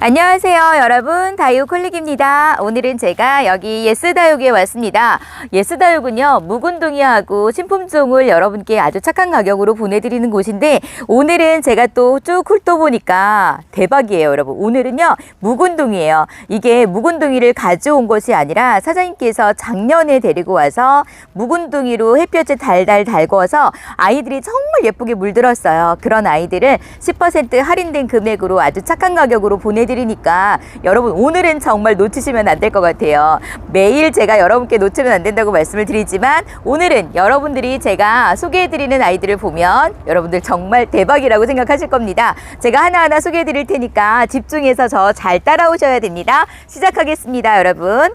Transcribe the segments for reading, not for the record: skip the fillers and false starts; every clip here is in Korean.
안녕하세요 여러분, 다육홀릭입니다. 오늘은 제가 여기 예스다육에 왔습니다. 예스다육은요 묵은둥이하고 신품종을 여러분께 아주 착한 가격으로 보내드리는 곳인데, 오늘은 제가 또 쭉 훑어보니까 대박이에요 여러분. 오늘은요 묵은둥이에요. 이게 묵은둥이를 가져온 것이 아니라 사장님께서 작년에 데리고 와서 묵은둥이로 햇볕에 달달 달궈서 아이들이 정말 예쁘게 물들었어요. 그런 아이들을 10% 할인된 금액으로 아주 착한 가격으로 보내드리니까 여러분 오늘은 정말 놓치시면 안 될 것 같아요. 매일 제가 여러분께 놓치면 안 된다고 말씀을 드리지만, 오늘은 여러분들이 제가 소개해드리는 아이들을 보면 여러분들 정말 대박이라고 생각하실 겁니다. 제가 하나하나 소개해드릴 테니까 집중해서 저 잘 따라오셔야 됩니다. 시작하겠습니다 여러분.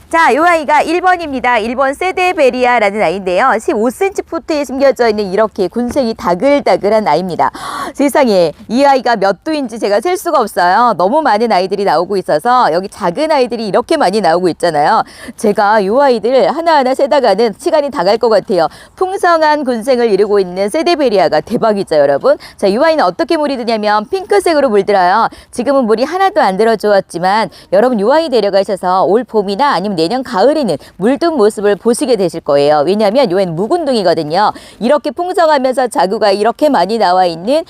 자, 이 아이가 1번입니다. 1번 세데베리아라는 아이인데요. 15cm 포트에 심겨져 있는 이렇게 군생이 다글다글한 아이입니다. 세상에, 이 아이가 몇 도인지 제가 셀 수가 없어요. 너무 많은 아이들이 나오고 있어서 여기 작은 아이들이 이렇게 많이 나오고 있잖아요. 제가 이 아이들 하나하나 세다가는 시간이 다 갈 것 같아요. 풍성한 군생을 이루고 있는 세데베리아가 대박이죠 여러분. 자, 이 아이는 어떻게 물이 드냐면 핑크색으로 물들어요. 지금은 물이 하나도 안 들어주었지만 여러분 이 아이 데려가셔서 올 봄이나 아니면 내년 가을에는 물든 모습을 보시게 되실 거예요. 왜냐하면 요엔 묵은둥이거든요. 이렇게 풍성하면서 자구가 이렇게 많이 나와 있는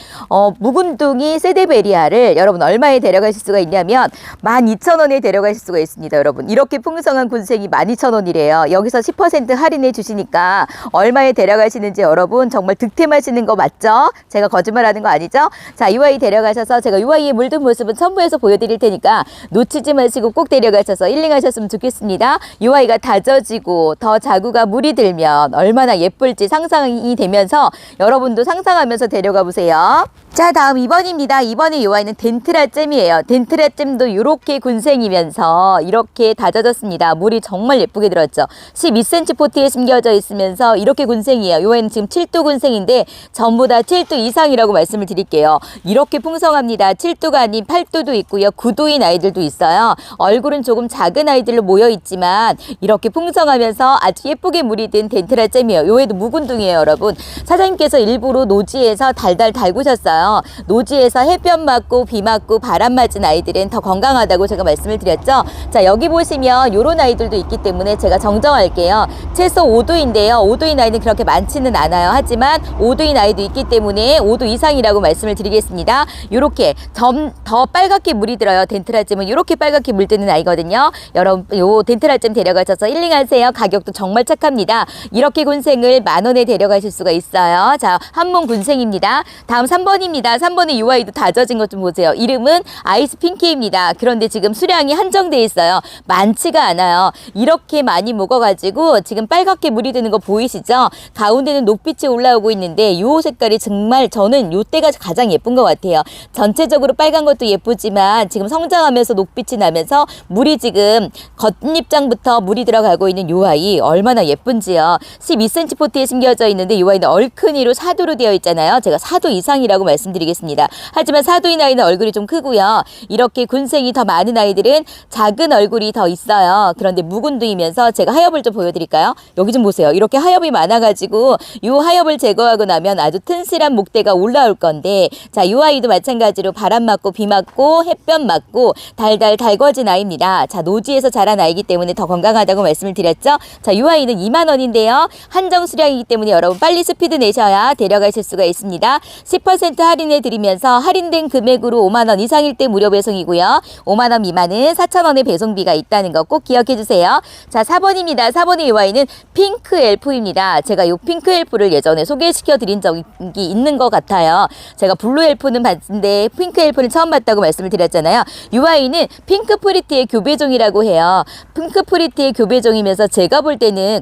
묵은둥이 세데베리아를 여러분 얼마에 데려가실 수가 있냐면 12,000원에 데려가실 수가 있습니다 여러분. 이렇게 풍성한 군생이 12,000원이래요. 여기서 10% 할인해 주시니까 얼마에 데려가시는지 여러분 정말 득템하시는 거 맞죠? 제가 거짓말하는 거 아니죠? 자, 이 아이 데려가셔서 제가 이 아이의 물든 모습은 첨부해서 보여드릴 테니까 놓치지 마시고 꼭 데려가셔서 힐링하셨으면 좋겠습니다. 이 아이가 다져지고 더 자구가 물이 들면 얼마나 예쁠지 상상이 되면서 여러분도 상상하면서 데려가 보세요. 자, 다음 2번입니다. 2번의 이 아이는 덴트라잼이에요. 덴트라잼도 이렇게 군생이면서 이렇게 다져졌습니다. 물이 정말 예쁘게 들었죠. 12cm 포트에 심겨져 있으면서 이렇게 군생이에요. 이 아이는 지금 7도 군생인데 전부 다 7도 이상이라고 말씀을 드릴게요. 이렇게 풍성합니다. 7도가 아닌 8도도 있고요. 9도인 아이들도 있어요. 얼굴은 조금 작은 아이들로 모여있지만 이렇게 풍성하면서 아주 예쁘게 물이 든 덴트라잼이에요. 요에도 묵은둥이에요 여러분. 사장님께서 일부러 노지에서 달달 달구셨어요. 노지에서 햇볕 맞고 비 맞고 바람 맞은 아이들은 더 건강하다고 제가 말씀을 드렸죠. 자, 여기 보시면 요런 아이들도 있기 때문에 제가 정정할게요. 최소 5도인데요. 5도인 아이는 그렇게 많지는 않아요. 하지만 5도인 아이도 있기 때문에 5도 이상이라고 말씀을 드리겠습니다. 요렇게 더 빨갛게 물이 들어요. 덴트라잼은 요렇게 빨갛게 물드는 아이거든요. 여러분 요 덴트라잼 데려가셔서 힐링하세요. 가격도 정말 착합니다. 이렇게 군생을 10,000원에 데려가실 수가 있어요. 자, 한몸 군생입니다. 다음 3번입니다. 3번의 이 아이도 다져진 것 좀 보세요. 이름은 아이스 핑키입니다. 그런데 지금 수량이 한정돼 있어요. 많지가 않아요. 이렇게 많이 먹어가지고 지금 빨갛게 물이 드는 거 보이시죠? 가운데는 녹빛이 올라오고 있는데 이 색깔이 정말 저는 이 때가 가장 예쁜 것 같아요. 전체적으로 빨간 것도 예쁘지만 지금 성장하면서 녹빛이 나면서 물이 지금 겉잎장부터 물이 들어가고 있는 이 아이 얼마나 예쁜지요. 12cm 포트에 심겨져 있는데 이 아이는 얼큰이로 4도로 되어 있잖아요. 제가 4도 이상이라고 말씀드리겠습니다. 하지만 4도인 아이는 얼굴이 좀 크고요. 이렇게 군생이 더 많은 아이들은 작은 얼굴이 더 있어요. 그런데 묵은둥이면서 제가 하엽을 좀 보여드릴까요? 여기 좀 보세요. 이렇게 하엽이 많아가지고 이 하엽을 제거하고 나면 아주 튼실한 목대가 올라올 건데, 자, 이 아이도 마찬가지로 바람 맞고 비 맞고 햇볕 맞고 달달 달궈진 아이입니다. 자, 노지에서 자란 아이기 때문에 더 건강하다고 말씀을 드렸죠. 자, 이 아이는 20,000원인데요. 한정 수량이기 때문에 여러분 빨리 스피드 내셔야 데려가실 수가 있습니다. 10% 할인해 드리면서 할인된 금액으로 50,000원 이상일 때 무료 배송이고요. 50,000원 미만은 4,000원의 배송비가 있다는 거 꼭 기억해 주세요. 자, 4번입니다. 4번의 이 아이는 핑크 엘프입니다. 제가 이 핑크 엘프를 예전에 소개시켜 드린 적이 있는 것 같아요. 제가 블루 엘프는 봤는데 핑크 엘프는 처음 봤다고 말씀을 드렸잖아요. 이 아이는 핑크 프리티의 교배종이라고 해요. 핑크 프리티의 교배종이면서 제가 볼 때는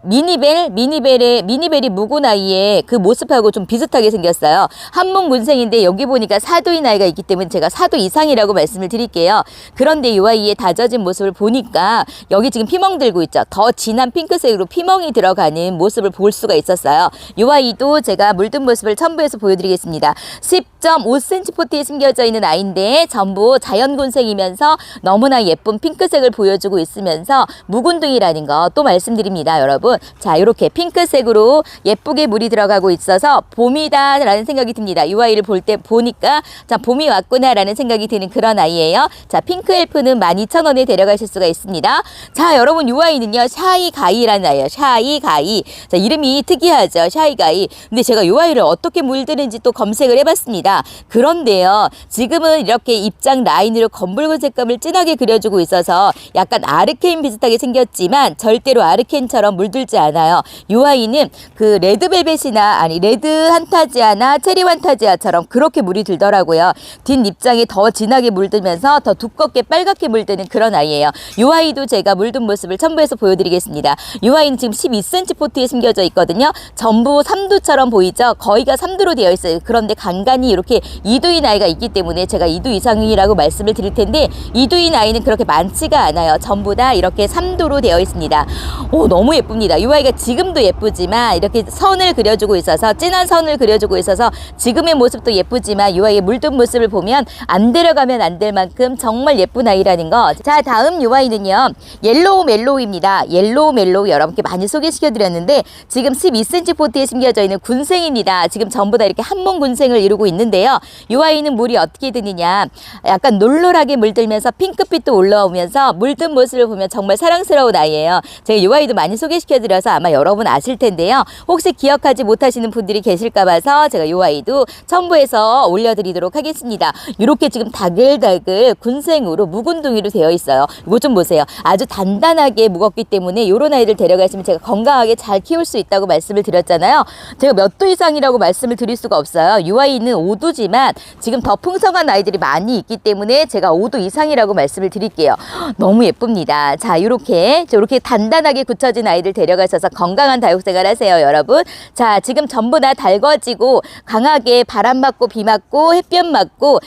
미니벨이 묵은 아이의 그 모습하고 좀 비슷하게 생겼어요. 한몸 군생인데 여기 보니까 4도인 아이가 있기 때문에 제가 4도 이상이라고 말씀을 드릴게요. 그런데 이 아이의 다져진 모습을 보니까 여기 지금 피멍 들고 있죠. 더 진한 핑크색으로 피멍이 들어가는 모습을 볼 수가 있었어요. 이 아이도 제가 물든 모습을 첨부해서 보여드리겠습니다. 10.5cm 포트에 심겨져 있는 아이인데 전부 자연 군생이면서 너무나 예쁜 핑크색을 보여주고 있으면서 묵은둥이라는 거 또 말씀드립니다 여러분. 여러분. 자, 이렇게 핑크색으로 예쁘게 물이 들어가고 있어서 봄이다라는 생각이 듭니다. 이 아이를 볼 때 보니까 자, 봄이 왔구나라는 생각이 드는 그런 아이예요. 자, 핑크 엘프는 12,000원에 데려가실 수가 있습니다. 자, 여러분 이 아이는요. 샤이가이라는 아이예요. 샤이가이. 자, 이름이 특이하죠. 샤이가이. 근데 제가 이 아이를 어떻게 물드는지 또 검색을 해봤습니다. 그런데요. 지금은 이렇게 입장 라인으로 검붉은 색감을 진하게 그려주고 있어서 약간 아르케인 비슷하게 생겼지만 절대로 아르케인처럼 물들지 않아요. 이 아이는 그 레드벨벳이나 아니 레드 한타지아나 체리 환타지아처럼 그렇게 물이 들더라고요. 뒷입장이 더 진하게 물들면서 더 두껍게 빨갛게 물드는 그런 아이예요. 이 아이도 제가 물든 모습을 첨부해서 보여드리겠습니다. 이 아이는 지금 12cm 포트에 심겨져 있거든요. 전부 3두처럼 보이죠? 거의가 3두로 되어 있어요. 그런데 간간히 이렇게 2두인 아이가 있기 때문에 제가 2두 이상이라고 말씀을 드릴 텐데 2두인 아이는 그렇게 많지가 않아요. 전부 다 이렇게 3두로 되어 있습니다. 오, 너무 예쁩니다. 이 아이가 지금도 예쁘지만 이렇게 선을 그려주고 있어서 진한 선을 그려주고 있어서 지금의 모습도 예쁘지만 이 아이의 물든 모습을 보면 안 데려가면 안 될 만큼 정말 예쁜 아이라는 거. 자, 다음 이 아이는요. 옐로우 멜로우입니다. 옐로우 멜로우 여러분께 많이 소개시켜 드렸는데 지금 12cm 포트에 심겨져 있는 군생입니다. 지금 전부 다 이렇게 한몸 군생을 이루고 있는데요. 이 아이는 물이 어떻게 드느냐. 약간 놀놀하게 물들면서 핑크빛도 올라오면서 물든 모습을 보면 정말 사랑스러운 아이예요. 제가 이 아이도 많이 소개시켜 드려서 아마 여러분 아실 텐데요. 혹시 기억하지 못하시는 분들이 계실까 봐서 제가 이 아이도 첨부해서 올려드리도록 하겠습니다. 이렇게 지금 다글다글 군생으로 묵은둥이로 되어 있어요. 이거 좀 보세요. 아주 단단하게 묵었기 때문에 이런 아이들 데려가시면 제가 건강하게 잘 키울 수 있다고 말씀을 드렸잖아요. 제가 몇 도 이상이라고 말씀을 드릴 수가 없어요. 이 아이는 5두지만 지금 더 풍성한 아이들이 많이 있기 때문에 제가 5두 이상이라고 말씀을 드릴게요. 너무 예쁩니다. 자, 이렇게 단단하게 굳혀진 아이들 데려가셔서 건강한 다육생활 하세요, 여러분. 자, 지금 전부 다 달궈지고 강하게 바람 맞고 비 맞고 햇볕 맞고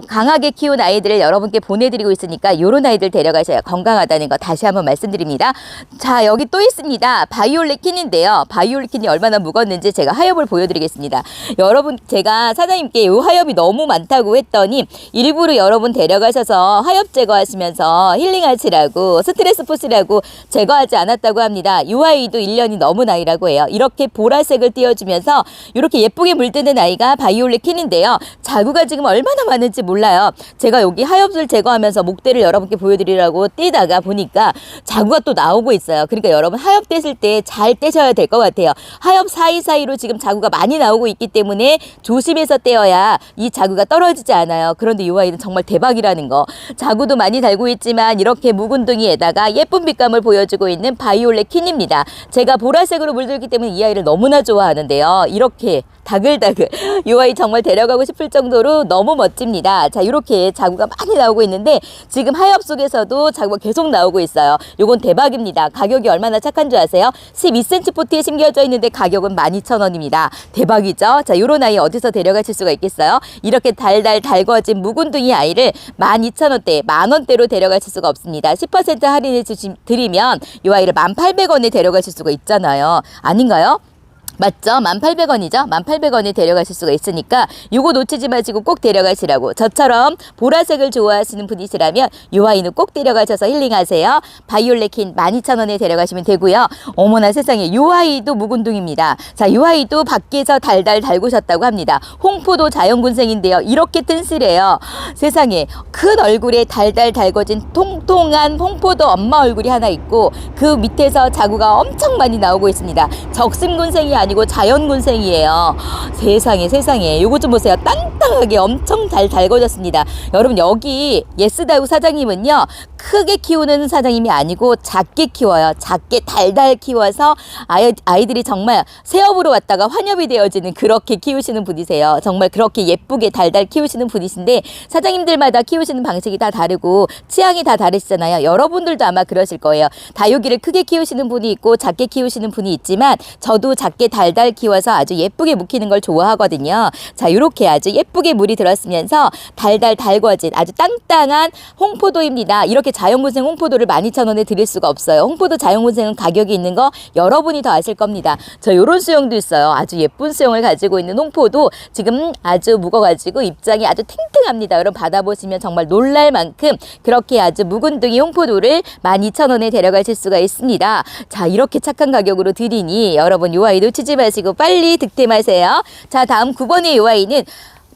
강하게 키운 아이들을 여러분께 보내드리고 있으니까 이런 아이들 데려가셔야 건강하다는 거 다시 한번 말씀드립니다. 자, 여기 또 있습니다. 바이올렛 킨인데요. 바이올렛 킨이 얼마나 묵었는지 제가 하엽을 보여드리겠습니다. 여러분, 제가 사장님께 이 하엽이 너무 많다고 했더니 일부러 여러분 데려가셔서 하엽 제거하시면서 힐링하시라고 스트레스 푸시라고 제거하지 않았다고 합니다. 이 아이도 1년이 넘은 아이라고 해요. 이렇게 보라색을 띄워주면서 이렇게 예쁘게 물드는 아이가 바이올렛 킨인데요. 자구가 지금 얼마나 많은지 몰라요. 제가 여기 하엽을 제거하면서 목대를 여러분께 보여드리려고 떼다가 보니까 자구가 또 나오고 있어요. 그러니까 여러분 하엽 떼실 때 잘 떼셔야 될 것 같아요. 하엽 사이사이로 지금 자구가 많이 나오고 있기 때문에 조심해서 떼어야 이 자구가 떨어지지 않아요. 그런데 이 아이는 정말 대박이라는 거. 자구도 많이 달고 있지만 이렇게 묵은둥이에다가 예쁜 빛감을 보여주고 있는 바이올렛 킨입니다. 제가 보라색으로 물들기 때문에 이 아이를 너무나 좋아하는데요. 이렇게 다글다글 이 아이 정말 데려가고 싶을 정도로 너무 멋집니다. 자, 이렇게 자구가 많이 나오고 있는데 지금 하엽 속에서도 자구가 계속 나오고 있어요. 요건 대박입니다. 가격이 얼마나 착한 줄 아세요? 12cm 포트에 심겨져 있는데 가격은 12,000원입니다. 대박이죠? 자, 요런 아이 어디서 데려가실 수가 있겠어요? 이렇게 달달 달궈진 묵은둥이 아이를 12,000원대, 만원대로 데려가실 수가 없습니다. 10% 할인해 드리면 이 아이를 1,800원에 데려가실 수가 있잖아요. 아닌가요? 맞죠? 1,800원이죠? 1,800원에 데려가실 수가 있으니까 요거 놓치지 마시고 꼭 데려가시라고. 저처럼 보라색을 좋아하시는 분이시라면 이 아이는 꼭 데려가셔서 힐링하세요. 바이올렛 킨 12,000원에 데려가시면 되고요. 어머나 세상에, 이 아이도 묵은둥입니다. 자, 이 아이도 밖에서 달달 달구셨다고 합니다. 홍포도 자연군생인데요. 이렇게 튼실해요. 세상에, 큰 얼굴에 달달 달궈진 통통한 홍포도 엄마 얼굴이 하나 있고 그 밑에서 자구가 엄청 많이 나오고 있습니다. 적심군생이 아니고 자연군생이에요. 세상에 요거 좀 보세요. 땅땅하게 엄청 잘 달궈졌습니다. 여러분, 여기 예스다육 사장님은요 크게 키우는 사장님이 아니고 작게 키워요. 작게 달달 키워서 아이들이 정말 새업으로 왔다가 환엽이 되어지는 그렇게 키우시는 분이세요. 정말 그렇게 예쁘게 달달 키우시는 분이신데 사장님들마다 키우시는 방식이 다 다르고 취향이 다 다르시잖아요. 여러분들도 아마 그러실 거예요. 다육이를 크게 키우시는 분이 있고 작게 키우시는 분이 있지만 저도 작게 달달 키워서 아주 예쁘게 묵히는 걸 좋아하거든요. 자, 이렇게 아주 예쁘게 물이 들었으면서 달달 달궈진 아주 땅땅한 홍포도입니다. 이렇게 자연군생 홍포도를 12,000원에 드릴 수가 없어요. 홍포도 자연군생은 가격이 있는 거 여러분이 더 아실 겁니다. 저 요런 수영도 있어요. 아주 예쁜 수영을 가지고 있는 홍포도 지금 아주 묵어가지고 입장이 아주 탱탱합니다. 여러분 받아보시면 정말 놀랄 만큼 그렇게 아주 묵은둥이 홍포도를 12,000원에 데려가실 수가 있습니다. 자, 이렇게 착한 가격으로 드리니 여러분 요 아이 놓치지 마시고 빨리 득템하세요. 자, 다음 9번의 요 아이는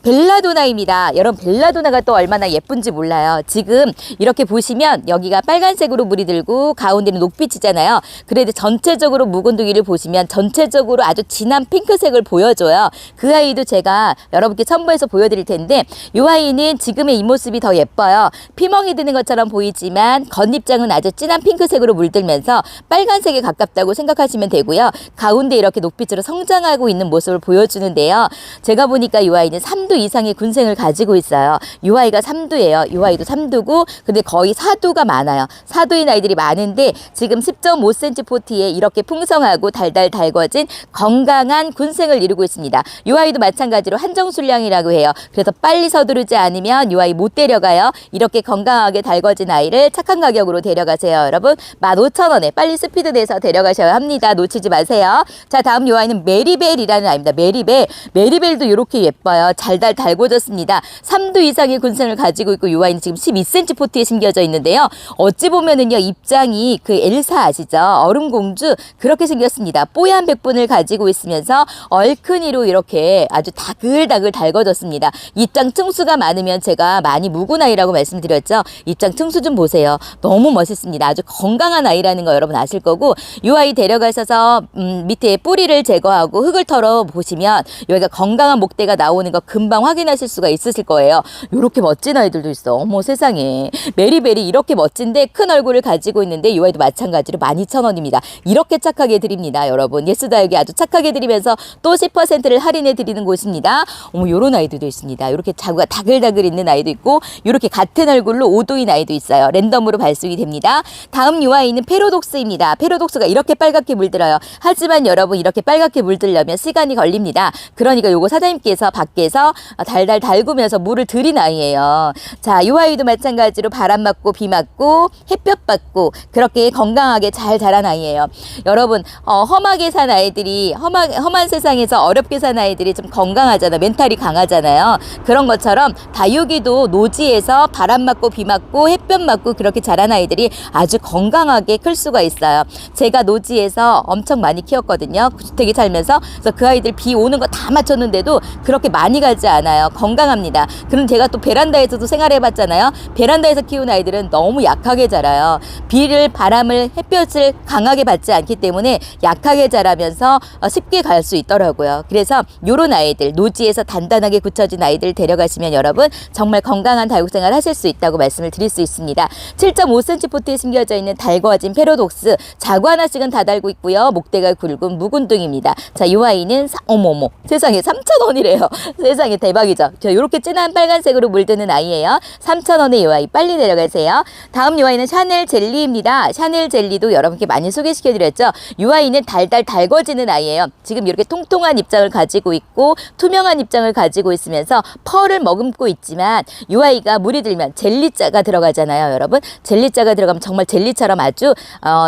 벨라도나입니다. 여러분 벨라도나가 또 얼마나 예쁜지 몰라요. 지금 이렇게 보시면 여기가 빨간색으로 물이 들고 가운데는 녹빛이잖아요. 그래도 전체적으로 묵은둥이를 보시면 전체적으로 아주 진한 핑크색을 보여줘요. 그 아이도 제가 여러분께 첨부해서 보여드릴 텐데 이 아이는 지금의 이 모습이 더 예뻐요. 피멍이 드는 것처럼 보이지만 겉잎장은 아주 진한 핑크색으로 물들면서 빨간색에 가깝다고 생각하시면 되고요. 가운데 이렇게 녹빛으로 성장하고 있는 모습을 보여주는데요. 제가 보니까 이 아이는 3두 이상의 군생을 가지고 있어요. 이 아이가 3두예요. 이 아이도 3두고 근데 거의 4두가 많아요. 4두인 아이들이 많은데 지금 10.5cm 포티에 이렇게 풍성하고 달달 달궈진 건강한 군생을 이루고 있습니다. 이 아이도 마찬가지로 한정수량이라고 해요. 그래서 빨리 서두르지 않으면 이 아이 못 데려가요. 이렇게 건강하게 달궈진 아이를 착한 가격으로 데려가세요. 여러분 15,000원에 빨리 스피드 내서 데려가셔야 합니다. 놓치지 마세요. 자, 다음 이 아이는 메리벨이라는 아이입니다. 메리벨. 메리벨도 이렇게 예뻐요. 달달 달궈졌습니다. 3두 이상의 군생을 가지고 있고 이 아이는 지금 12cm 포트에 심겨져 있는데요. 어찌 보면은요 입장이 그 엘사 아시죠? 얼음공주 그렇게 생겼습니다. 뽀얀 백분을 가지고 있으면서 얼큰이로 이렇게 아주 다글다글 달궈졌습니다. 입장 층수가 많으면 제가 많이 묵은 아이라고 말씀드렸죠. 입장 층수 좀 보세요. 너무 멋있습니다. 아주 건강한 아이라는 거 여러분 아실 거고 이 아이 데려가셔서 밑에 뿌리를 제거하고 흙을 털어 보시면 여기가 건강한 목대가 나오는 거 금방 확인하실 수가 있으실 거예요. 이렇게 멋진 아이들도 있어. 어머 세상에. 메리벨이 이렇게 멋진데 큰 얼굴을 가지고 있는데 이 아이도 마찬가지로 12,000원입니다. 이렇게 착하게 드립니다. 여러분 예스다육이 아주 착하게 드리면서 또 10%를 할인해 드리는 곳입니다. 어머 요런 아이들도 있습니다. 이렇게 자구가 다글다글 있는 아이도 있고 이렇게 같은 얼굴로 5두인 아이도 있어요. 랜덤으로 발송이 됩니다. 다음 이 아이는 페로독스입니다. 페로독스가 이렇게 빨갛게 물들어요. 하지만 여러분 이렇게 빨갛게 물들려면 시간이 걸립니다. 그러니까 요거 사장님께서 밖에서 달달 달구면서 물을 들인 아이예요. 자, 이 아이도 마찬가지로 바람 맞고 비 맞고 햇볕 받고 그렇게 건강하게 잘 자란 아이예요. 여러분 험하게 산 아이들이 험한 세상에서 어렵게 산 아이들이 좀 건강하잖아. 멘탈이 강하잖아요. 그런 것처럼 다육이도 노지에서 바람 맞고 비 맞고 햇볕 맞고 그렇게 자란 아이들이 아주 건강하게 클 수가 있어요. 제가 노지에서 엄청 많이 키웠거든요. 주택에 살면서. 그래서 그 아이들 비 오는 거 다 맞췄는데도 그렇게 많이 가지 않아요. 건강합니다. 그럼 제가 또 베란다에서도 생활해봤잖아요. 베란다에서 키운 아이들은 너무 약하게 자라요. 비를, 바람을, 햇볕을 강하게 받지 않기 때문에 약하게 자라면서 쉽게 갈 수 있더라고요. 그래서 요런 아이들, 노지에서 단단하게 굳혀진 아이들 데려가시면 여러분 정말 건강한 다육생활 하실 수 있다고 말씀을 드릴 수 있습니다. 7.5cm 포트에 심겨져 있는 달궈진 페로독스, 자구 하나씩은 다 달고 있고요. 목대가 굵은 묵은둥입니다. 자, 이 아이는 어머머 세상에 3,000원이래요. 세상에 대박이죠. 저 이렇게 진한 빨간색으로 물드는 아이예요. 3,000원에 이 아이 빨리 내려가세요. 다음 이 아이는 샤넬 젤리입니다. 샤넬 젤리도 여러분께 많이 소개시켜드렸죠. 이 아이는 달달 달궈지는 아이예요. 지금 이렇게 통통한 입장을 가지고 있고 투명한 입장을 가지고 있으면서 펄을 머금고 있지만 이 아이가 물이 들면 젤리자가 들어가잖아요. 여러분 젤리자가 들어가면 정말 젤리처럼 아주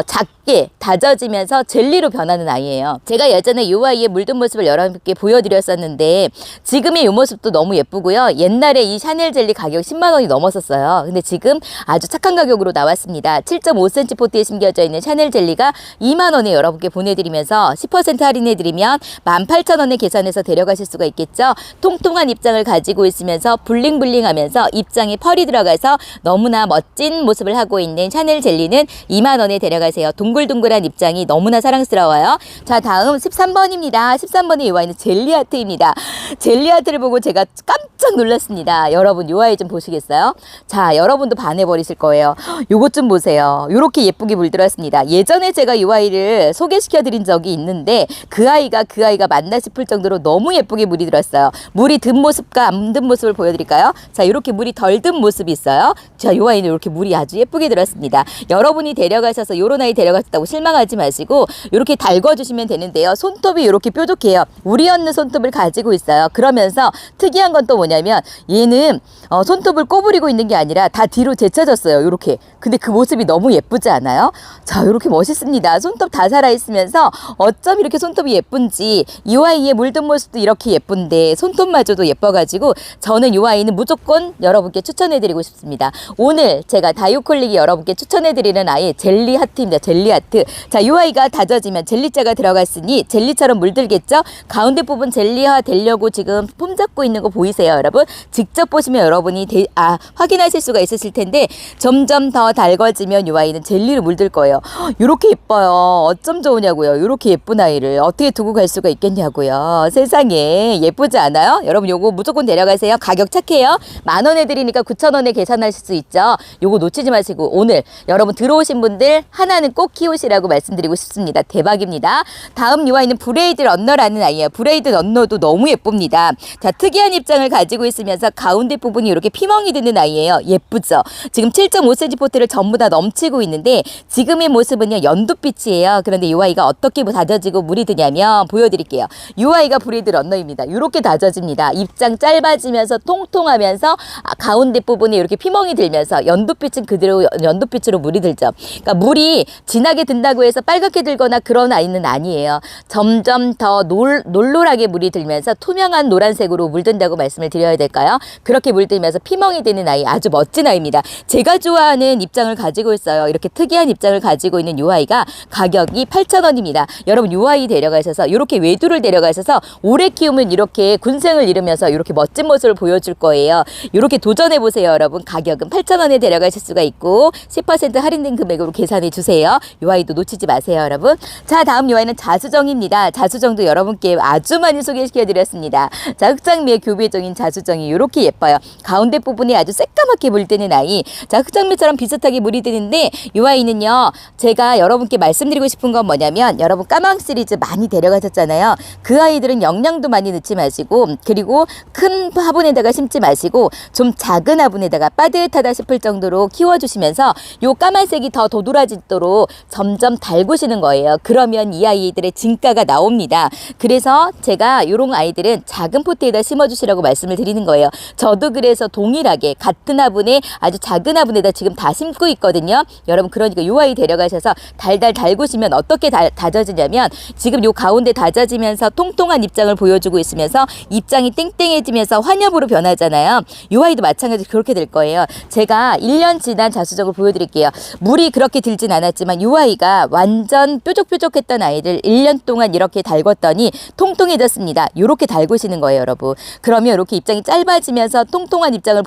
작게 다져지면서 젤리로 변하는 아이예요. 제가 예전에 이 아이의 물든 모습을 여러분께 보여드렸었는데 지금의 이 모습도 너무 예쁘고요. 옛날에 이 샤넬 젤리 가격 10만 원이 넘었었어요. 근데 지금 아주 착한 가격으로 나왔습니다. 7.5cm 포트에 심겨져 있는 샤넬 젤리가 2만 원에 여러분께 보내드리면서 10% 할인해드리면 18,000원에 계산해서 데려가실 수가 있겠죠. 통통한 입장을 가지고 있으면서 블링블링하면서 입장에 펄이 들어가서 너무나 멋진 모습을 하고 있는 샤넬 젤리는 2만 원에 데려가세요. 동글동글한 입장이 너무나 사랑스러워요. 자, 다음 13번입니다. 13번의 이 아이는 젤리하트입니다. 젤리하트를 보고 제가 깜짝 깜짝 놀랐습니다. 여러분 요 아이 좀 보시겠어요? 자, 여러분도 반해버리실 거예요. 요것 좀 보세요. 요렇게 예쁘게 물들었습니다. 예전에 제가 요 아이를 소개시켜드린 적이 있는데 그 아이가 맞나 싶을 정도로 너무 예쁘게 물이 들었어요. 물이 든 모습과 안 든 모습을 보여드릴까요? 자, 이렇게 물이 덜 든 모습이 있어요. 자, 요 아이는 이렇게 물이 아주 예쁘게 들었습니다. 여러분이 데려가셔서 요런 아이 데려가셨다고 실망하지 마시고 이렇게 달궈주시면 되는데요. 손톱이 이렇게 뾰족해요. 우리 없는 손톱을 가지고 있어요. 그러면서 특이한 건 또 뭐냐면 얘는 손톱을 꼬부리고 있는 게 아니라 다 뒤로 제쳐졌어요. 이렇게. 근데 그 모습이 너무 예쁘지 않아요? 자, 이렇게 멋있습니다. 손톱 다 살아있으면서 어쩜 이렇게 손톱이 예쁜지 이 아이의 물든 모습도 이렇게 예쁜데 손톱마저도 예뻐가지고 저는 이 아이는 무조건 여러분께 추천해드리고 싶습니다. 오늘 제가 다육홀릭이 여러분께 추천해드리는 아이 젤리 하트입니다. 젤리 하트. 자, 이 아이가 다져지면 젤리자가 들어갔으니 젤리처럼 물들겠죠? 가운데 부분 젤리화 되려고 지금 폼 잡고 있는 거 보이세요, 여러분? 직접 보시면 여러분이 확인하실 수가 있으실 텐데 점점 더 달궈지면 이 아이는 젤리로 물들 거예요. 이렇게 예뻐요. 어쩜 좋으냐고요. 이렇게 예쁜 아이를 어떻게 두고 갈 수가 있겠냐고요. 세상에 예쁘지 않아요? 여러분 요거 무조건 데려가세요. 가격 착해요. 10,000원에 드리니까 9,000원에 계산하실 수 있죠. 요거 놓치지 마시고 오늘 여러분 들어오신 분들 하나는 꼭 키우시라고 말씀드리고 싶습니다. 대박입니다. 다음 이 아이는 브레이드 런너라는 아이예요. 브레이드 런너도 너무 예쁩니다. 자, 특이한 입장을 가지고 있으면서 가운데 부분이 이렇게 피멍이 드는 아이예요. 예쁘죠? 지금 7.5cm 포트를 전부 다 넘치고 있는데 지금의 모습은요 연두빛이에요. 그런데 이 아이가 어떻게 다져지고 물이 드냐면 보여드릴게요. 이 아이가 브레이드 런너입니다. 이렇게 다져집니다. 입장 짧아지면서 통통하면서 가운데 부분에 이렇게 피멍이 들면서 연두빛은 그대로 연두빛으로 물이 들죠. 그러니까 물이 진하게 든다고 해서 빨갛게 들거나 그런 아이는 아니에요. 점점 더 놀놀하게 물이 들면서 투명한 노란색으로 물든다고 말씀을 드려야 될까요? 그렇게 물들면서 피멍이 되는 아이 아주 멋진 아이입니다. 제가 좋아하는 입장을 가지고 있어요. 이렇게 특이한 입장을 가지고 있는 이 아이가 가격이 8,000원입니다. 여러분 이 아이 데려가셔서 이렇게 외두를 데려가셔서 오래 키우면 이렇게 군생을 이루면서 이렇게 멋진 모습을 보여줄 거예요. 이렇게 도전해 보세요, 여러분. 가격은 8,000원에 데려가실 수가 있고 10% 할인된 금액으로 계산해 주세요. 이 아이도 놓치지 마세요, 여러분. 자, 다음 이 아이는 자수정입니다. 자수정도 여러분께 아주 많이 소개시켜 드렸습니다. 자, 흑장미의 교배종인 자수정이 이렇게 예뻐요. 가운데 부분이 아주 새까맣게 물드는 아이. 자, 흑장미처럼 비슷하게 물이 드는데 이 아이는요 제가 여러분께 말씀드리고 싶은 건 뭐냐면 여러분 까망 시리즈 많이 데려가셨잖아요. 그 아이들은 영양도 많이 넣지 마시고 그리고 큰 화분에다가 심지 마시고 좀 작은 화분에다가 빠듯하다 싶을 정도로 키워주시면서 요 까만색이 더 도드라지도록 점점 달구시는 거예요. 그러면 이 아이들의 진가가 나옵니다. 그래서 제가 요런 아이들은 작은 포트에다 심어주시라고 말씀을 드리는 거예요. 저도 그래서 동일하게 같은 화분에 아주 작은 화분에다 지금 다 심고 있거든요. 여러분 그러니까 요 아이 데려가셔서 달달 달구시면 어떻게 다져지냐면 지금 요 가운데 다져지면서 통통한 입장을 보여주고 있으면서 입장이 땡땡해지면서 환엽으로 변하잖아요. 요 아이도 마찬가지로 그렇게 될 거예요. 제가 1년 지난 자수정을 보여드릴게요. 물이 그렇게 들진 않았지만 요 아이가 완전 뾰족뾰족했던 아이를 1년 동안 이렇게 달궜더니 통통해졌습니다. 요렇게 달구시는 거예요, 여러분. 그러면 이렇게 입장이 짧아지면서 통통한 입장을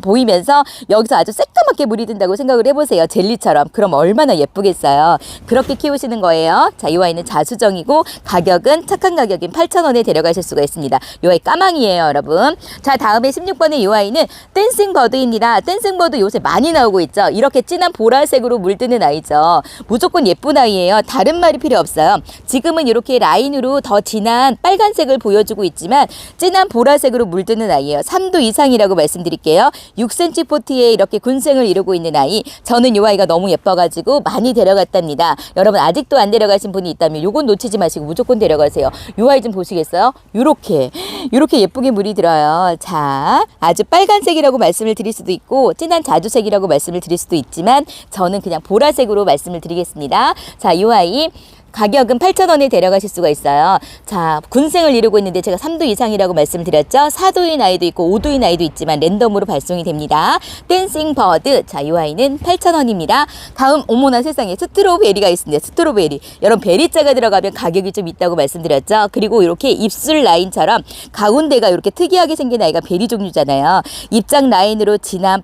보이면서 여기서 아주 새까맣게 물이 든다고 생각을 해보세요. 젤리처럼. 그럼 얼마나 예쁘겠어요. 그렇게 키우시는 거예요. 자, 이 아이는 자수정이고 가격은 착한 가격인 8,000원에 데려가실 수가 있습니다. 이 아이 까망이에요, 여러분. 자, 다음에 16번의 이 아이는 댄싱버드입니다. 댄싱버드 요새 많이 나오고 있죠. 이렇게 진한 보라색으로 물드는 아이죠. 무조건 예쁜 아이예요. 다른 말이 필요 없어요. 지금은 이렇게 라인으로 더 진한 빨간색을 보여주고 있지만 진한 보라색으로 물드는 아이예요. 3도 이상이라고 말씀드릴게요. 6cm 포트에 이렇게 군생을 이루고 있는 아이. 저는 이 아이가 너무 예뻐가지고 많이 데려갔답니다. 여러분 아직도 안 데려가신 분이 있다면 요건 놓치지 마시고 무조건 데려가세요. 이 아이 좀 보시겠어요? 요렇게 예쁘게 물이 들어요. 자, 아주 빨간색이라고 말씀을 드릴 수도 있고 진한 자주색이라고 말씀을 드릴 수도 있지만 저는 그냥 보라색으로 말씀을 드리겠습니다. 자, 이 아이 가격은 8,000원에 데려가실 수가 있어요. 자, 군생을 이루고 있는데 제가 3도 이상이라고 말씀드렸죠. 4도인 아이도 있고 5도인 아이도 있지만 랜덤으로 발송이 됩니다. 댄싱 버드. 자, 이 아이는 8,000원입니다. 다음 어머나 세상에 스트로베리가 있습니다. 스트로베리. 여러분 베리자가 들어가면 가격이 좀 있다고 말씀드렸죠. 그리고 이렇게 입술 라인처럼 가운데가 이렇게 특이하게 생긴 아이가 베리 종류잖아요. 입장 라인으로 진한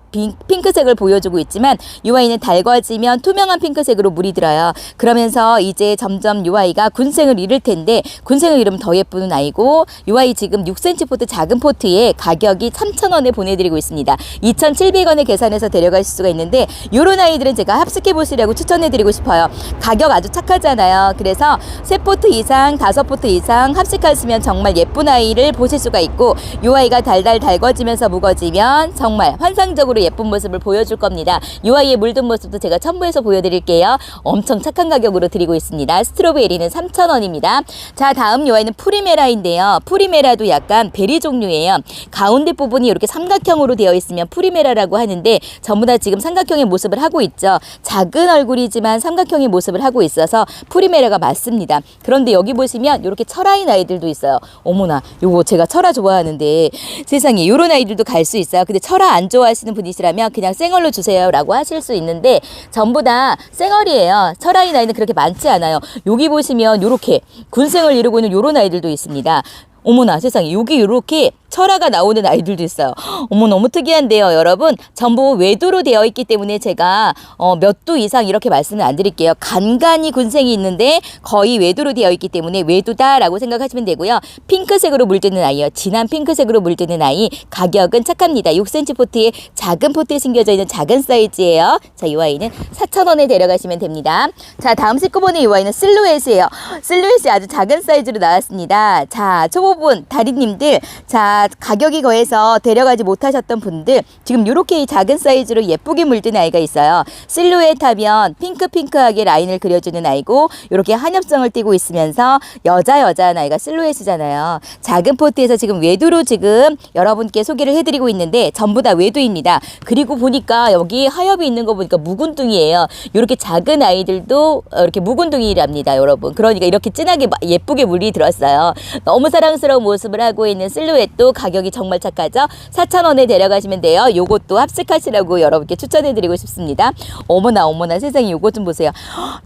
핑크색을 보여주고 있지만 이 아이는 달궈지면 투명한 핑크색으로 물이 들어요. 그러면서 이제 점점 점점 요 아이가 군생을 잃을 텐데 군생을 잃으면 더 예쁜 아이고 요 아이 지금 6cm 포트 작은 포트에 가격이 3,000원에 보내드리고 있습니다. 2,700원에 계산해서 데려가실 수가 있는데 요런 아이들은 제가 합숙해 보시라고 추천해드리고 싶어요. 가격 아주 착하잖아요. 그래서 3포트 이상 5포트 이상 합식하시면 정말 예쁜 아이를 보실 수가 있고 요 아이가 달달 달궈지면서 무거지면 정말 환상적으로 예쁜 모습을 보여줄 겁니다. 요 아이의 물든 모습도 제가 첨부해서 보여드릴게요. 엄청 착한 가격으로 드리고 있습니다. 스트로베리는 3,000원입니다. 자, 다음 요 아이는 프리메라인데요. 프리메라도 약간 베리 종류예요. 가운데 부분이 이렇게 삼각형으로 되어 있으면 프리메라라고 하는데 전부 다 지금 삼각형의 모습을 하고 있죠. 작은 얼굴이지만 삼각형의 모습을 하고 있어서 프리메라가 맞습니다. 그런데 여기 보시면 이렇게 철아인 아이들도 있어요. 어머나, 요거 제가 철아 좋아하는데 세상에 요런 아이들도 갈 수 있어요. 근데 철아 안 좋아하시는 분이시라면 그냥 생얼로 주세요 라고 하실 수 있는데 전부 다 생얼이에요. 철아인 아이는 그렇게 많지 않아요. 여기 보시면 요렇게 군생을 이루고 있는 요런 아이들도 있습니다. 어머나 세상에 여기 이렇게 철화가 나오는 아이들도 있어요. 어머 너무 특이한데요 여러분. 전부 외두로 되어 있기 때문에 제가 몇 두 이상 이렇게 말씀을 안 드릴게요. 간간히 군생이 있는데 거의 외두로 되어 있기 때문에 외두다라고 생각하시면 되고요. 핑크색으로 물드는 아이요. 진한 핑크색으로 물드는 아이. 가격은 착합니다. 6cm 포트에 작은 포트에 숨겨져 있는 작은 사이즈예요. 자, 이 아이는 4,000원에 데려가시면 됩니다. 자, 다음 19번의 이 아이는 실루엣이에요. 실루엣이 아주 작은 사이즈로 나왔습니다. 자, 초보분 다리님들 자 가격이 거해서 데려가지 못하셨던 분들 지금 이렇게 작은 사이즈로 예쁘게 물든 아이가 있어요. 실루엣 하면 핑크핑크하게 라인을 그려주는 아이고 이렇게 한엽성을 띠고 있으면서 여자한 아이가 실루엣이잖아요. 작은 포트에서 지금 외두로 지금 여러분께 소개를 해드리고 있는데 전부 다 외두입니다. 그리고 보니까 여기 하엽이 있는 거 보니까 묵은둥이에요. 이렇게 작은 아이들도 이렇게 묵은둥이랍니다 여러분. 그러니까 이렇게 진하게 예쁘게 물이 들었어요. 너무 사랑스러운 모습을 하고 있는 실루엣도 가격이 정말 착하죠. 4,000원에 데려가시면 돼요. 요것도 합식하시라고 여러분께 추천해드리고 싶습니다. 어머나 세상에 요것 좀 보세요.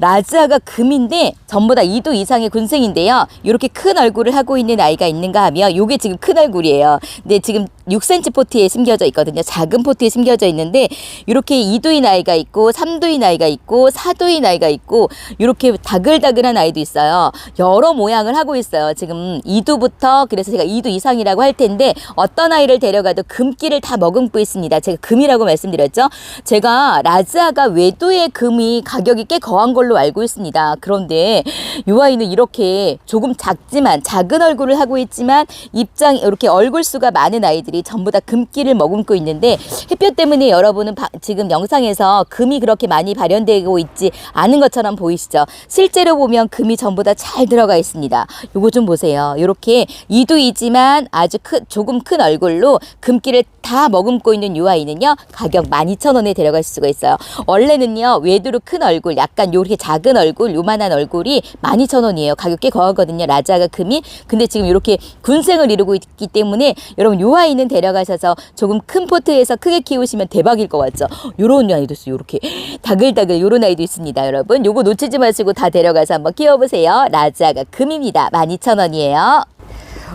라즈아가 금인데 전부 다 2두 이상의 군생인데요. 이렇게 큰 얼굴을 하고 있는 아이가 있는가 하면 요게 지금 큰 얼굴이에요. 근데 지금 6cm 포트에 심겨져 있거든요. 작은 포트에 심겨져 있는데 이렇게 2두인 아이가 있고 3두인 아이가 있고 4두인 아이가 있고 이렇게 다글다글한 아이도 있어요. 여러 모양을 하고 있어요. 지금 2두부터 그래서 제가 2두 이상이라고 할 텐데 어떤 아이를 데려가도 금기를 다 머금고 있습니다. 제가 금이라고 말씀드렸죠. 제가 라즈아가 외두의 금이 가격이 꽤 거한 걸로 알고 있습니다. 그런데 이 아이는 이렇게 조금 작지만 작은 얼굴을 하고 있지만 입장 이렇게 얼굴 수가 많은 아이들이 전부 다 금기를 머금고 있는데 햇볕 때문에 여러분은 지금 영상에서 금이 그렇게 많이 발현되고 있지 않은 것처럼 보이시죠? 실제로 보면 금이 전부 다 잘 들어가 있습니다. 요거 좀 보세요. 이렇게 2두이지만 아주 조금 큰 얼굴로 금기를 다 머금고 있는 이 아이는요. 가격 12,000원에 데려갈 수가 있어요. 원래는요. 외두로 큰 얼굴 약간 요렇게 작은 얼굴 요만한 얼굴이 12,000원이에요. 가격 꽤 거하거든요. 라자가 금이. 근데 지금 이렇게 군생을 이루고 있기 때문에 여러분 요 아이는 데려가셔서 조금 큰 포트에서 크게 키우시면 대박일 것 같죠. 요런 아이도 있어요. 요렇게 다글다글 요런 아이도 있습니다. 여러분 요거 놓치지 마시고 다 데려가서 한번 키워보세요. 라자가 금입니다. 12,000원이에요.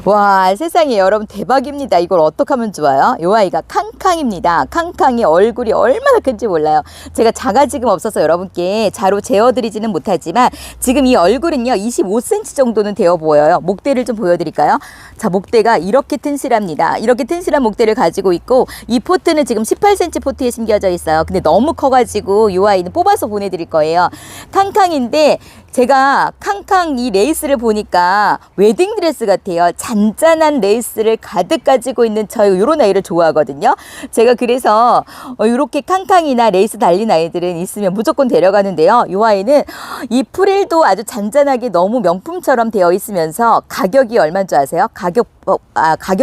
와 세상에 여러분 대박입니다. 이걸 어떻게 하면 좋아요? 이 아이가 캉캉입니다. 캉캉이 얼굴이 얼마나 큰지 몰라요. 제가 자가 지금 없어서 여러분께 자로 재어드리지는 못하지만 지금 이 얼굴은요 25cm 정도는 되어 보여요. 목대를 좀 보여드릴까요? 자 목대가 이렇게 튼실합니다. 이렇게 튼실한 목대를 가지고 있고 이 포트는 지금 18cm 포트에 심겨져 있어요. 근데 너무 커가지고 이 아이는 뽑아서 보내드릴 거예요. 캉캉인데 제가 캉캉 이 레이스를 보니까 웨딩드레스 같아요. 잔잔한 레이스를 가득 가지고 있는 저 이런 아이를 좋아하거든요. 제가 그래서 이렇게 캉캉이나 레이스 달린 아이들은 있으면 무조건 데려가는데요. 이 아이는 이 프릴도 아주 잔잔하게 너무 명품처럼 되어 있으면서 가격이 얼마인 줄 아세요? 가격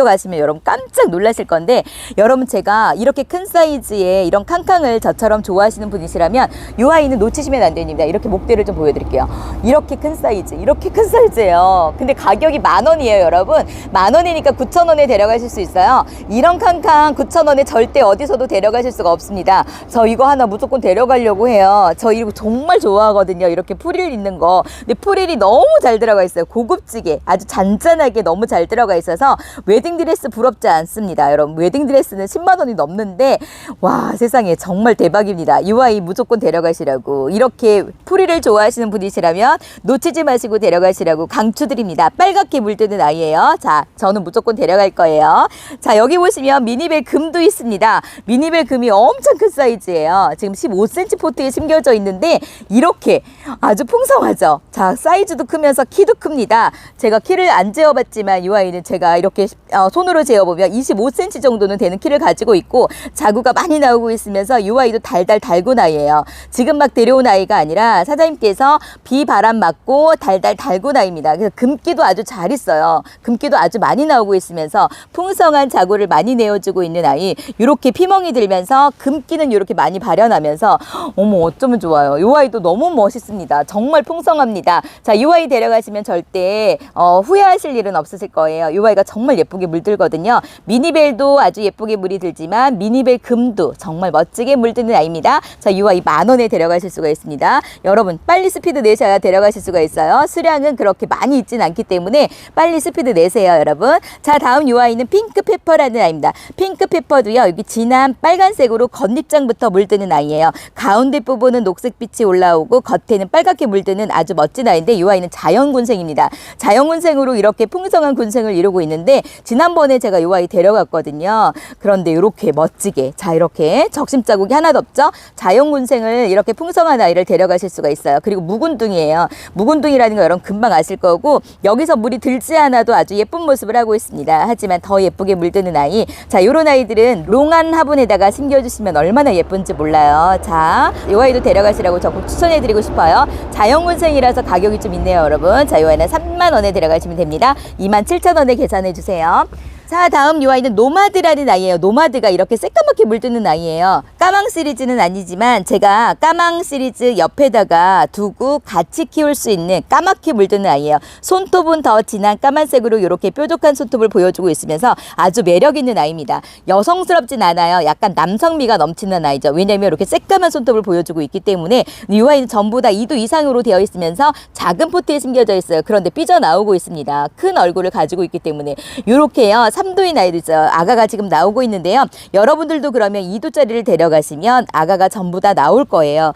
아시면 여러분 깜짝 놀라실 건데 여러분 제가 이렇게 큰 사이즈의 이런 캉캉을 저처럼 좋아하시는 분이시라면 이 아이는 놓치시면 안 됩니다. 이렇게 목대를 좀 보여드릴게요. 이렇게 큰 사이즈예요. 근데 가격이 10,000원이에요 여러분. 10,000원이니까 9,000원에 데려가실 수 있어요. 이런 캉캉 9,000원에 절대 어디서도 데려가실 수가 없습니다. 저 이거 하나 무조건 데려가려고 해요. 저 이거 정말 좋아하거든요. 이렇게 프릴 있는 거. 근데 프릴이 너무 잘 들어가 있어요. 고급지게 아주 잔잔하게 너무 잘 들어가 있어요. 있어서 웨딩드레스 부럽지 않습니다. 여러분 웨딩드레스는 10만 원이 넘는데 와 세상에 정말 대박입니다. 이 아이 무조건 데려가시라고 이렇게 풀이를 좋아하시는 분이시라면 놓치지 마시고 데려가시라고 강추드립니다. 빨갛게 물드는 아이예요. 자 저는 무조건 데려갈 거예요. 자 여기 보시면 미니벨 금도 있습니다. 미니벨 금이 엄청 큰 사이즈예요. 지금 15cm 포트에 심겨져 있는데 이렇게 아주 풍성하죠. 자 사이즈도 크면서 키도 큽니다. 제가 키를 안 재어봤지만 이 아이는 제가 이렇게 손으로 재어보면 25cm 정도는 되는 키를 가지고 있고 자구가 많이 나오고 있으면서 이 아이도 달달 달군 아이예요. 지금 막 데려온 아이가 아니라 사장님께서 비바람 맞고 달달 달군 아이입니다. 그래서 금기도 아주 잘 있어요. 금기도 아주 많이 나오고 있으면서 풍성한 자구를 많이 내어주고 있는 아이. 이렇게 피멍이 들면서 금기는 이렇게 많이 발현하면서 어머 어쩌면 좋아요. 이 아이도 너무 멋있습니다. 정말 풍성합니다. 자, 이 아이 데려가시면 절대 후회하실 일은 없으실 거예요. 이 아이가 정말 예쁘게 물들거든요. 미니벨도 아주 예쁘게 물이 들지만 미니벨 금도 정말 멋지게 물드는 아이입니다. 자, 이 아이 10,000원에 데려가실 수가 있습니다. 여러분 빨리 스피드 내셔야 데려가실 수가 있어요. 수량은 그렇게 많이 있진 않기 때문에 빨리 스피드 내세요, 여러분. 자, 다음 이 아이는 핑크페퍼라는 아이입니다. 핑크페퍼도요. 여기 진한 빨간색으로 겉잎장부터 물드는 아이예요. 가운데 부분은 녹색빛이 올라오고 겉에는 빨갛게 물드는 아주 멋진 아이인데 이 아이는 자연군생입니다. 자연군생으로 이렇게 풍성한 군생을 이루고 있는데 지난번에 제가 이 아이 데려갔거든요. 그런데 이렇게 멋지게 자 이렇게 적심 자국이 하나도 없죠. 자연군생을 이렇게 풍성한 아이를 데려가실 수가 있어요. 그리고 묵은둥이에요. 묵은둥이라는 거 여러분 금방 아실 거고 여기서 물이 들지 않아도 아주 예쁜 모습을 하고 있습니다. 하지만 더 예쁘게 물드는 아이. 자, 요런 아이들은 롱한 화분에다가 심겨주시면 얼마나 예쁜지 몰라요. 자, 이 아이도 데려가시라고 적극 추천해드리고 싶어요. 자연군생이라서 가격이 좀 있네요, 여러분. 자, 이 아이는 30,000원에 데려가시면 됩니다. 27,000원에 계산해주세요. 자, 다음 이 아이는 노마드라는 아이예요. 노마드가 이렇게 새까맣게 물드는 아이예요. 까망 시리즈는 아니지만 제가 까망 시리즈 옆에다가 두고 같이 키울 수 있는 까맣게 물드는 아이예요. 손톱은 더 진한 까만색으로 이렇게 뾰족한 손톱을 보여주고 있으면서 아주 매력 있는 아이입니다. 여성스럽진 않아요. 약간 남성미가 넘치는 아이죠. 왜냐하면 이렇게 새까만 손톱을 보여주고 있기 때문에 이 아이는 전부 다 2도 이상으로 되어 있으면서 작은 포트에 심겨져 있어요. 그런데 삐져나오고 있습니다. 큰 얼굴을 가지고 있기 때문에 이렇게요. 3도인 아이도 있어요. 아가가 지금 나오고 있는데요. 여러분들도 그러면 2도짜리를 데려가시면 아가가 전부 다 나올 거예요.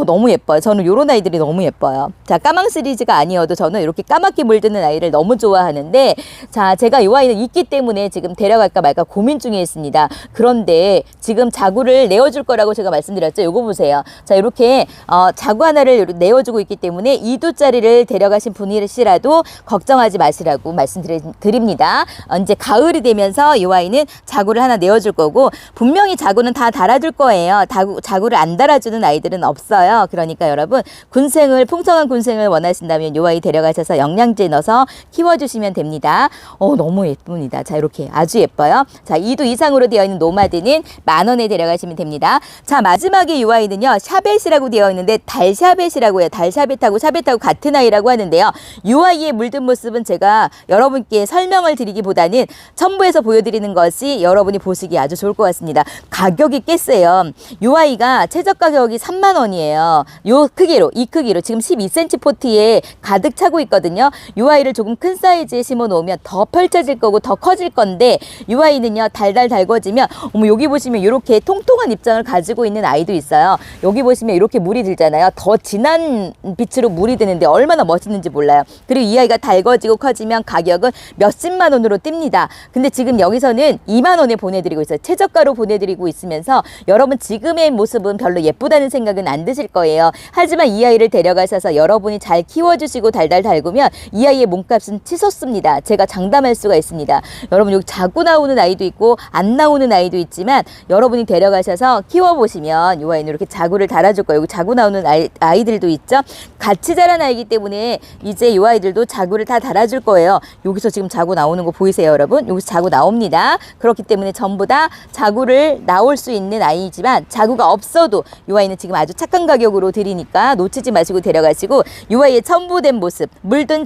너무 예뻐요. 저는 이런 아이들이 너무 예뻐요. 자, 까망 시리즈가 아니어도 저는 이렇게 까맣게 물드는 아이를 너무 좋아하는데 자, 제가 이 아이는 있기 때문에 지금 데려갈까 말까 고민 중에 있습니다. 그런데 지금 자구를 내어줄 거라고 제가 말씀드렸죠. 요거 보세요. 자, 이렇게 자구 하나를 내어주고 있기 때문에 2도짜리를 데려가신 분이시라도 걱정하지 마시라고 말씀드립니다. 이제 가을이 되면서 이 아이는 자구를 하나 내어줄 거고 분명히 자구는 다 달아줄 거예요. 자구를 안 달아주는 아이들은 없어요. 그러니까 여러분 군생을 풍성한 군생을 원하신다면 이 아이 데려가셔서 영양제 넣어서 키워주시면 됩니다. 너무 예쁩니다. 자, 이렇게 아주 예뻐요. 자, 2도 이상으로 되어 있는 노마드는 10,000원에 데려가시면 됩니다. 자, 마지막에 이 아이는요. 샤벳이라고 되어 있는데 달샤벳이라고 해요. 달샤벳하고 샤벳하고 같은 아이라고 하는데요. 이 아이의 물든 모습은 제가 여러분께 설명을 드리기보다는 첨부해서 보여드리는 것이 여러분이 보시기 아주 좋을 것 같습니다. 가격이 꽤 세요. 이 아이가 최저 가격이 30,000원이에요. 이 크기로 지금 12cm 포트에 가득 차고 있거든요. 이 아이를 조금 큰 사이즈에 심어 놓으면 더 펼쳐질 거고 더 커질 건데 이 아이는요 달달 달궈지면 여기 보시면 이렇게 통통한 입장을 가지고 있는 아이도 있어요. 여기 보시면 이렇게 물이 들잖아요. 더 진한 빛으로 물이 드는데 얼마나 멋있는지 몰라요. 그리고 이 아이가 달궈지고 커지면 가격은 몇십만 원으로 뜁니다. 근데 지금 여기서는 20,000원에 보내드리고 있어요. 최저가로 보내드리고 있으면서 여러분 지금의 모습은 별로 예쁘다는 생각은 안 드실 거예요. 하지만 이 아이를 데려가셔서 여러분이 잘 키워주시고 달달 달구면 이 아이의 몸값은 치솟습니다. 제가 장담할 수가 있습니다. 여러분 여기 자고 나오는 아이도 있고 안 나오는 아이도 있지만 여러분이 데려가셔서 키워보시면 이 아이는 이렇게 자구를 달아줄 거예요. 여기 자고 나오는 아이들도 있죠. 같이 자란 아이기 때문에 이제 이 아이들도 자구를 다 달아줄 거예요. 여기서 지금 자고 나오는 거 보이세요, 여러분? 여기서 자구 나옵니다. 그렇기 때문에 전부 다 자구를 나올 수 있는 아이지만 자구가 없어도 이 아이는 지금 아주 착한 가격으로 드리니까 놓치지 마시고 데려가시고 이 아이의 첨부된 모습, 물든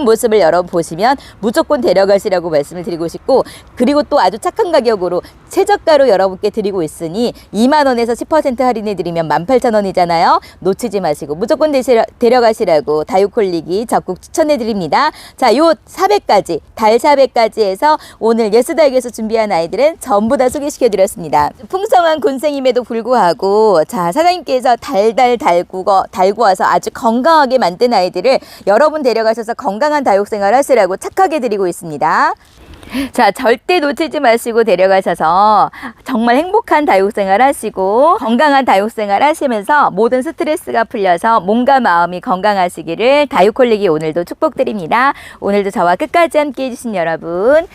모습을 여러분 보시면 무조건 데려가시라고 말씀을 드리고 싶고 그리고 또 아주 착한 가격으로 최저가로 여러분께 드리고 있으니 2만 원에서 10% 할인해 드리면 18,000원이잖아요. 놓치지 마시고 무조건 데려가시라고 다육홀릭이 적극 추천해 드립니다. 자, 요 400가지, 달 400가지 해서 오늘 예스다육에서 준비한 아이들은 전부 다 소개시켜 드렸습니다. 풍성한 곤생임에도 불구하고 자, 사장님께서 달달 달고 와서 아주 건강하게 만든 아이들을 여러분 데려가셔서 건강한 다육생활 하시라고 착하게 드리고 있습니다. 자, 절대 놓치지 마시고 데려가셔서 정말 행복한 다육생활 하시고 건강한 다육생활 하시면서 모든 스트레스가 풀려서 몸과 마음이 건강하시기를 다육홀릭이 오늘도 축복드립니다. 오늘도 저와 끝까지 함께 해주신 여러분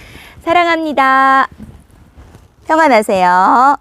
사랑합니다. 평안하세요.